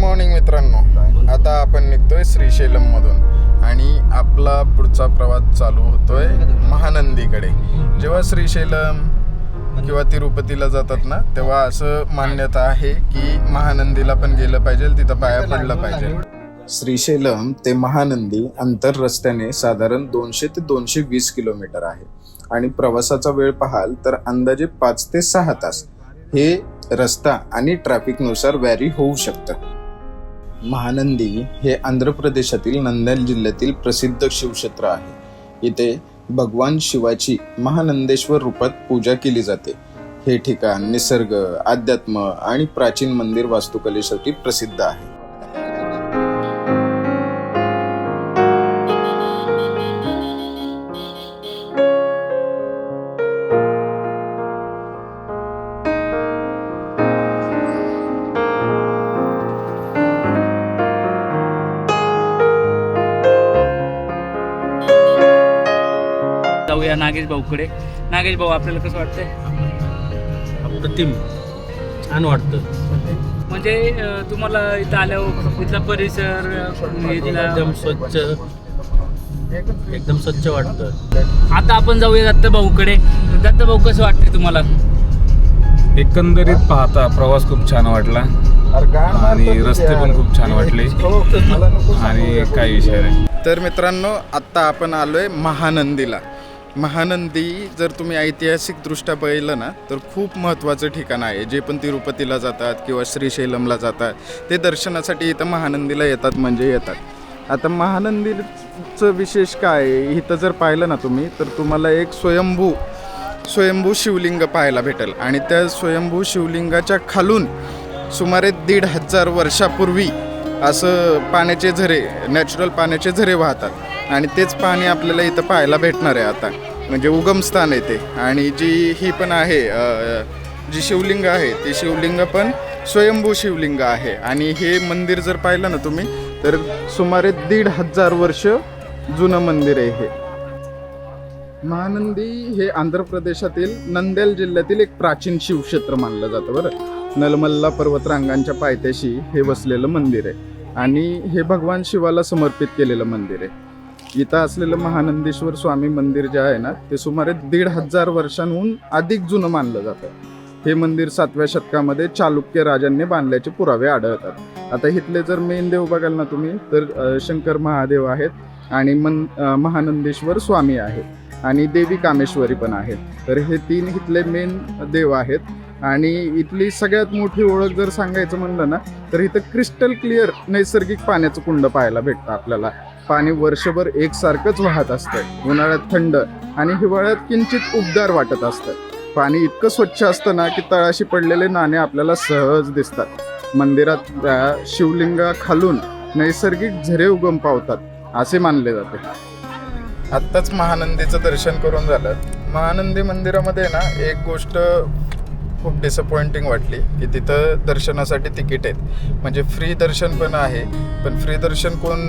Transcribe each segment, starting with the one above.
Morning मित्रांनो, आता आपण निघतोय श्रीशैलम मधून आणि आपला पुढचा प्रवास चालू होतोय महानंदीकडे. जेव्हा श्रीशैलम किंवा तिरुपतीला जातात ना, तेव्हा असं मान्यता आहे की महानंदीला पण गेलं पाहिजे, तिथं पाया पडलं पाहिजे. श्रीशैलम ते महानंदी अंतर रस्त्याने साधारण 200 ते 220 किलोमीटर आहे आणि प्रवासाचा वेळ पाहाल तर अंदाजे 5 ते 6 तास हे रस्ता आणि ट्रॅफिकनुसार व्हॅरी होऊ शकतं. महानंदी हे आंध्र प्रदेशातील नंद्याल जिल्ह्यातील प्रसिद्ध शिवक्षेत्र आहे. इथे भगवान शिवाची महानंदेश्वर रूपात पूजा केली जाते. हे ठिकाण निसर्ग, अध्यात्म आणि प्राचीन मंदिर वास्तुकलेसाठी प्रसिद्ध आहे. जाऊया नागेश भाऊकडे. नागेश भाऊ, आपल्याला कसं वाटतंय? अप्रतिम, छान वाटतं. म्हणजे तुम्हाला इथं आल्यावर इथला परिसर एकदम स्वच्छ वाटतं. आता आपण जाऊया दत्त भाऊकडे. दत्त भाऊ, कसं वाटतंय तुम्हाला? एकंदरीत पाहता प्रवास खूप छान वाटला आणि रस्ते पण खूप छान वाटले आणि काही विषय नाही. तर मित्रांनो, आत्ता आपण आलोय महानंदीला. महानंदी जर तुम्ही ऐतिहासिकदृष्ट्या पाहिलं ना, तर खूप महत्त्वाचं ठिकाण आहे. जे पण तिरुपतीला जातात किंवा श्रीशैलमला जातात ते दर्शनासाठी इथं महानंदीला येतात म्हणजे येतात. आता महानंदीचं विशेष काय आहे, इथं जर पाहिलं ना तुम्ही, तर तुम्हाला एक स्वयंभू शिवलिंग पाहायला भेटेल आणि त्या स्वयंभू शिवलिंगाच्या खालून सुमारे 1500 वर्षापूर्वी असं पाण्याचे झरे, नॅचरल पाण्याचे झरे वाहतात आणि तेच पाणी आपल्याला इथं पाहायला भेटणार आहे. आता म्हणजे उगमस्थान आहे ते. आणि ही पण आहे, जी शिवलिंग आहे ती शिवलिंग पण स्वयंभू शिवलिंग आहे. आणि हे मंदिर जर पाहिलं ना तुम्ही, तर सुमारे 1500 वर्ष जुनं मंदिर आहे हे. महानंदी हे आंध्र प्रदेशातील नंद्याल जिल्ह्यातील एक प्राचीन शिवक्षेत्र मानलं जातं. बरं, नलमल्ला पर्वतरांगांच्या पायथ्याशी हे वसलेलं मंदिर आहे आणि हे भगवान शिवाला समर्पित केलेलं मंदिर आहे. इथं असलेलं महानंदेश्वर स्वामी मंदिर जे आहे ना, ते सुमारे 1500 वर्षांहून अधिक जुनं मानलं जातं. हे मंदिर 7व्या शतकामध्ये चालुक्य राजांनी बांधल्याचे पुरावे आढळतात. आता इथले जर मेन देव बघाल ना तुम्ही, तर शंकर महादेव आहेत आणि महानंदेश्वर स्वामी आहेत आणि देवी कामेश्वरी पण आहेत. तर हे 3 इथले मेन देव आहेत. आणि इथली सगळ्यात मोठी ओळख जर सांगायचं म्हणलं ना, तर इथं क्रिस्टल क्लिअर नैसर्गिक पाण्याचं कुंड पाहायला भेटतं आपल्याला. पाणी वर्षभर एकसारखंच वाहत असतं. उन्हाळ्यात थंड आणि हिवाळ्यात किंचित उबदार वाटत असतं. पाणी इतकं स्वच्छ असतं ना की तळाशी पडलेले नाणे आपल्याला सहज दिसतात. मंदिरात शिवलिंगा खालून नैसर्गिक झरे उगम पावतात असे मानले जाते. आत्ताच महानंदीचं दर्शन करून झालं. महानंदी मंदिरामध्ये ना एक गोष्ट खूप डिसअपॉइंटिंग वाटली की तिथं दर्शनासाठी तिकीट आहेत. म्हणजे फ्री दर्शन पण आहे, पण फ्री दर्शन कोण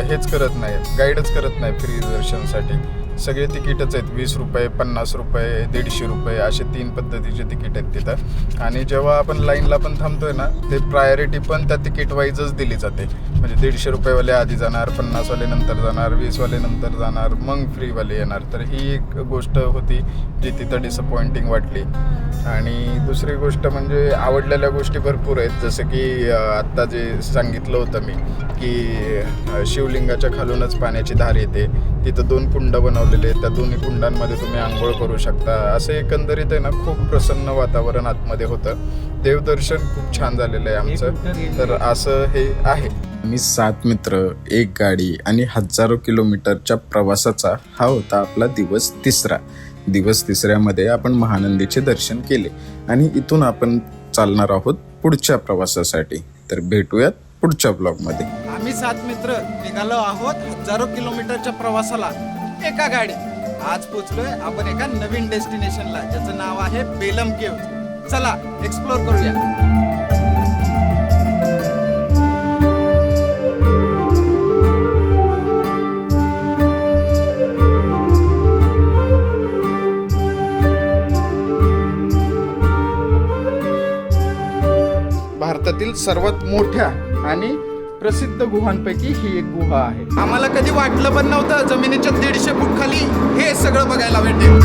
हेच करत नाही, गाईडच करत नाही फ्री दर्शनसाठी. सगळे तिकीटच आहेत. 20 रुपये, 50 रुपये, 150 रुपये असे 3 पद्धतीचे तिकीट आहेत तिथं. आणि जेव्हा आपण लाईनला पण थांबतोय ना, ते प्रायोरिटी पण त्या तिकीट वाईजच दिली जाते. म्हणजे 150 रुपयेवाले आधी जाणार, 50वाले नंतर जाणार, 20वाले नंतर जाणार, मग फ्रीवाले येणार. तर ही एक गोष्ट होती जी तिथं डिसअपॉइंटिंग वाटली. आणि दुसरी गोष्ट म्हणजे आवडलेल्या गोष्टी भरपूर आहेत. जसं की आत्ता जे सांगितलं होतं मी की शिवलिंगाच्या खालूनच पाण्याची धार येते. तिथं 2 कुंड बनवलेले आहेत. त्या दोन्ही कुंडांमध्ये तुम्ही आंघोळ करू शकता. असं एकंदरीत आहे ना, खूप प्रसन्न वातावरण आतमध्ये होतं. देवदर्शन खूप छान झालेलं आहे आमचं. तर असं हे आहे. आम्ही 7 मित्र, 1 गाडी आणि हजारो किलोमीटरच्या प्रवासाचा हा होता आपला दिवस 3रा. दिवस 3ऱ्यामध्ये आपण महानंदीचे दर्शन केले आणि इथून आपण चालणार आहोत पुढच्या प्रवासासाठी. तर भेटूयात पुढच्या ब्लॉगमध्ये. आम्ही 7 मित्र निघालो आहोत हजारो किलोमीटरच्या प्रवासाला एका गाडीत. आज पोचलोय आपण एका नवीन डेस्टिनेशनला, ज्याचं नाव आहे बेलम केव्ह. चला एक्सप्लोर करूया. भारतातील सर्वात मोठ्या आणि प्रसिद्ध गुहांपैकी ही एक गुहा आहे. आम्हाला कधी वाटलं पण नव्हतं जमिनीच्या 150 फूट खाली हे सगळं बघायला भेटेल.